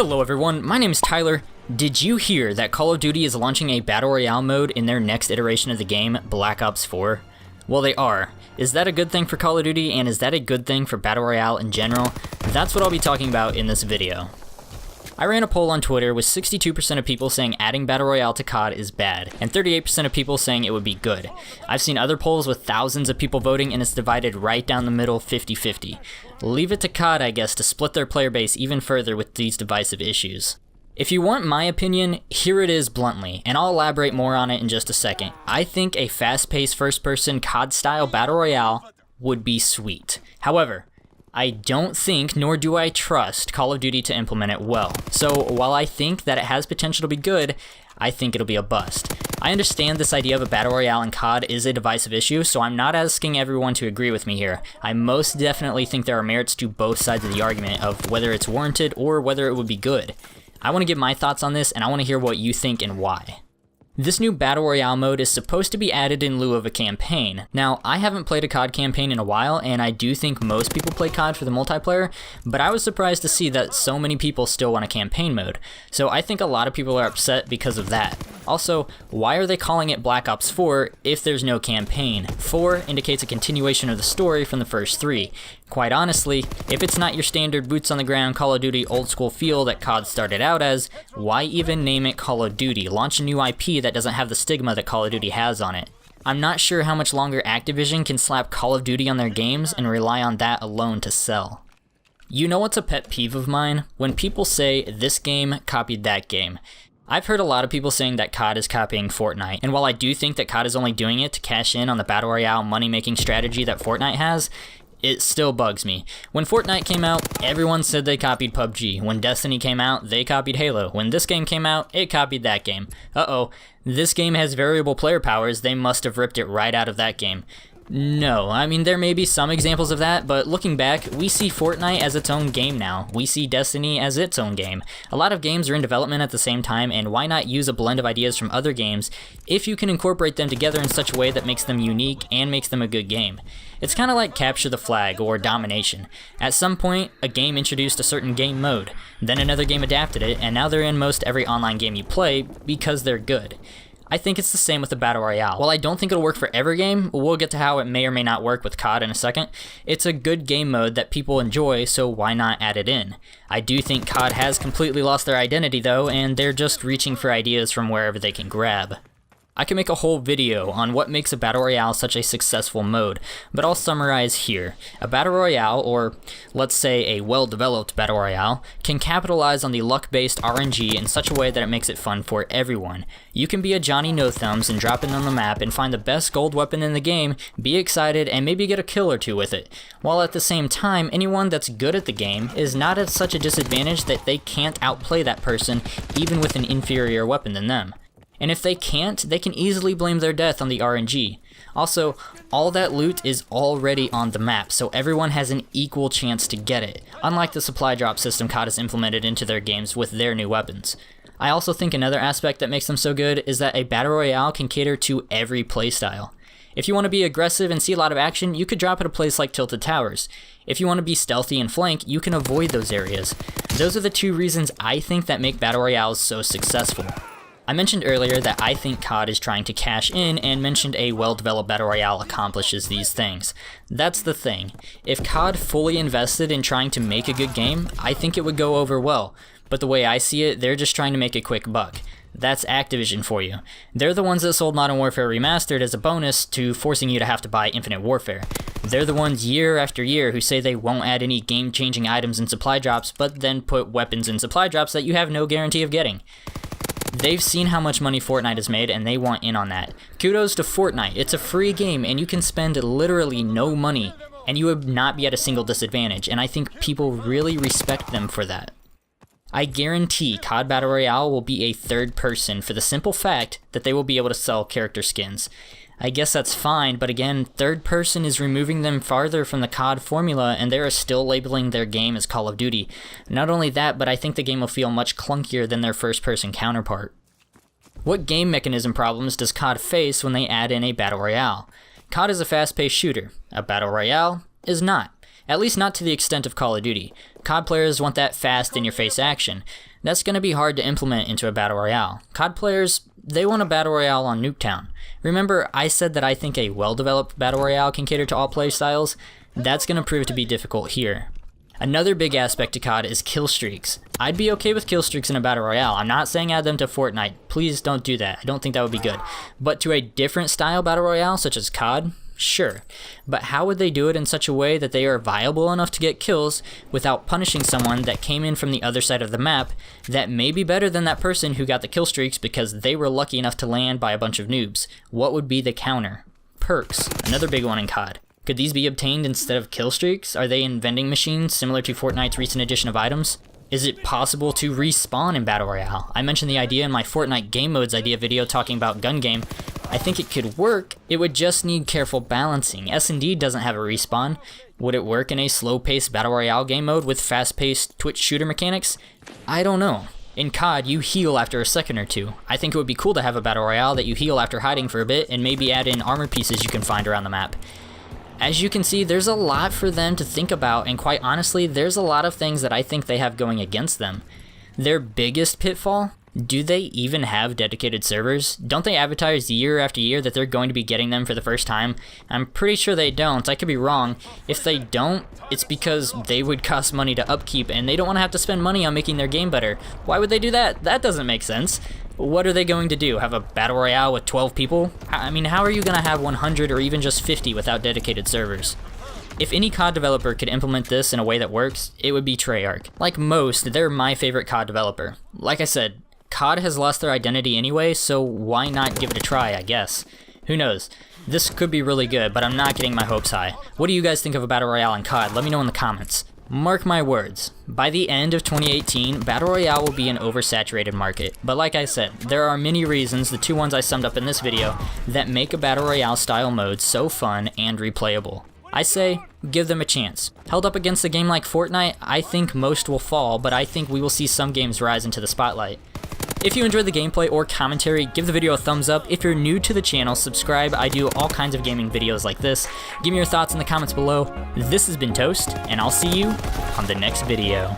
Hello everyone, my name is Tyler. Did you hear that Call of Duty is launching a Battle Royale mode in their next iteration of the game, Black Ops 4? Well, they are. Is that a good thing for Call of Duty, and is that a good thing for Battle Royale in general? That's what I'll be talking about in this video. I ran a poll on Twitter with 62% of people saying adding Battle Royale to COD is bad, and 38% of people saying it would be good. I've seen other polls with thousands of people voting, and it's divided right down the middle 50-50. Leave it to COD, I guess, to split their player base even further with these divisive issues. If you want my opinion, here it is bluntly, and I'll elaborate more on it in just a second. I think a fast-paced first-person COD-style Battle Royale would be sweet. However, I don't think, nor do I trust, Call of Duty to implement it well. So while I think that it has potential to be good, I think it'll be a bust. I understand this idea of a Battle Royale in COD is a divisive issue, so I'm not asking everyone to agree with me here. I most definitely think there are merits to both sides of the argument of whether it's warranted or whether it would be good. I want to give my thoughts on this, and I want to hear what you think and why. This new Battle Royale mode is supposed to be added in lieu of a campaign. Now, I haven't played a COD campaign in a while, and I do think most people play COD for the multiplayer, but I was surprised to see that so many people still want a campaign mode. So I think a lot of people are upset because of that. Also, why are they calling it Black Ops 4 if there's no campaign? 4 indicates a continuation of the story from the first 3. Quite honestly, if it's not your standard boots on the ground Call of Duty old school feel that COD started out as, why even name it Call of Duty? Launch a new IP that doesn't have the stigma that Call of Duty has on it. I'm not sure how much longer Activision can slap Call of Duty on their games and rely on that alone to sell. You know what's a pet peeve of mine? When people say, this game copied that game. I've heard a lot of people saying that COD is copying Fortnite, and while I do think that COD is only doing it to cash in on the Battle Royale money-making strategy that Fortnite has, it still bugs me. When Fortnite came out, everyone said they copied PUBG. When Destiny came out, they copied Halo. When this game came out, it copied that game. Uh-oh, this game has variable player powers, they must have ripped it right out of that game. No, I mean there may be some examples of that, but looking back, we see Fortnite as its own game now. We see Destiny as its own game. A lot of games are in development at the same time, and why not use a blend of ideas from other games if you can incorporate them together in such a way that makes them unique and makes them a good game. It's kind of like Capture the Flag or Domination. At some point, a game introduced a certain game mode, then another game adapted it, and now they're in most every online game you play because they're good. I think it's the same with the Battle Royale. While I don't think it'll work for every game, we'll get to how it may or may not work with COD in a second, it's a good game mode that people enjoy, so why not add it in? I do think COD has completely lost their identity though, and they're just reaching for ideas from wherever they can grab. I could make a whole video on what makes a Battle Royale such a successful mode, but I'll summarize here. A Battle Royale, or let's say a well-developed Battle Royale, can capitalize on the luck-based RNG in such a way that it makes it fun for everyone. You can be a Johnny No-Thumbs and drop in on the map and find the best gold weapon in the game, be excited, and maybe get a kill or two with it. While at the same time, anyone that's good at the game is not at such a disadvantage that they can't outplay that person even with an inferior weapon than them. And if they can't, they can easily blame their death on the RNG. Also, all that loot is already on the map, so everyone has an equal chance to get it, unlike the supply drop system COD has implemented into their games with their new weapons. I also think another aspect that makes them so good is that a Battle Royale can cater to every playstyle. If you want to be aggressive and see a lot of action, you could drop at a place like Tilted Towers. If you want to be stealthy and flank, you can avoid those areas. Those are the two reasons I think that make Battle Royales so successful. I mentioned earlier that I think COD is trying to cash in and mentioned a well-developed Battle Royale accomplishes these things. That's the thing. If COD fully invested in trying to make a good game, I think it would go over well. But the way I see it, they're just trying to make a quick buck. That's Activision for you. They're the ones that sold Modern Warfare Remastered as a bonus to forcing you to have to buy Infinite Warfare. They're the ones year after year who say they won't add any game-changing items in supply drops, but then put weapons in supply drops that you have no guarantee of getting. They've seen how much money Fortnite has made and they want in on that. Kudos to Fortnite, it's a free game and you can spend literally no money and you would not be at a single disadvantage, and I think people really respect them for that. I guarantee COD Battle Royale will be a third person for the simple fact that they will be able to sell character skins. I guess that's fine, but again, third person is removing them farther from the COD formula and they are still labeling their game as Call of Duty. Not only that, but I think the game will feel much clunkier than their first person counterpart. What game mechanism problems does COD face when they add in a Battle Royale? COD is a fast-paced shooter. A Battle Royale is not. At least not to the extent of Call of Duty. COD players want that fast in-your-face action. That's going to be hard to implement into a Battle Royale. COD players, they want a Battle Royale on Nuketown. Remember, I said that I think a well-developed Battle Royale can cater to all play styles? That's going to prove to be difficult here. Another big aspect to COD is kill streaks. I'd be okay with kill streaks in a Battle Royale. I'm not saying add them to Fortnite. Please don't do that. I don't think that would be good. But to a different style Battle Royale, such as COD, sure. But how would they do it in such a way that they are viable enough to get kills without punishing someone that came in from the other side of the map that may be better than that person who got the kill streaks because they were lucky enough to land by a bunch of noobs? What would be the counter? Perks, another big one in COD. Could these be obtained instead of kill streaks? Are they in vending machines similar to Fortnite's recent addition of items? Is it possible to respawn in Battle Royale? I mentioned the idea in my Fortnite game modes idea video talking about gun game. I think it could work, it would just need careful balancing. S&D doesn't have a respawn. Would it work in a slow-paced Battle Royale game mode with fast-paced Twitch shooter mechanics? I don't know. In COD, you heal after a second or two. I think it would be cool to have a Battle Royale that you heal after hiding for a bit and maybe add in armor pieces you can find around the map. As you can see, there's a lot for them to think about, and quite honestly, there's a lot of things that I think they have going against them. Their biggest pitfall? Do they even have dedicated servers? Don't they advertise year after year that they're going to be getting them for the first time? I'm pretty sure they don't. I could be wrong. If they don't, it's because they would cost money to upkeep, and they don't want to have to spend money on making their game better. Why would they do that? That doesn't make sense. What are they going to do? Have a Battle Royale with 12 people? I mean, how are you going to have 100 or even just 50 without dedicated servers? If any COD developer could implement this in a way that works, it would be Treyarch. Like most, they're my favorite COD developer. Like I said, COD has lost their identity anyway, so why not give it a try, I guess. Who knows? This could be really good, but I'm not getting my hopes high. What do you guys think of a Battle Royale in COD? Let me know in the comments. Mark my words, by the end of 2018, Battle Royale will be an oversaturated market. But like I said, there are many reasons, the two ones I summed up in this video, that make a Battle Royale style mode so fun and replayable. I say, give them a chance. Held up against a game like Fortnite, I think most will fall, but I think we will see some games rise into the spotlight. If you enjoyed the gameplay or commentary, give the video a thumbs up. If you're new to the channel, subscribe. I do all kinds of gaming videos like this. Give me your thoughts in the comments below. This has been Toast, and I'll see you on the next video.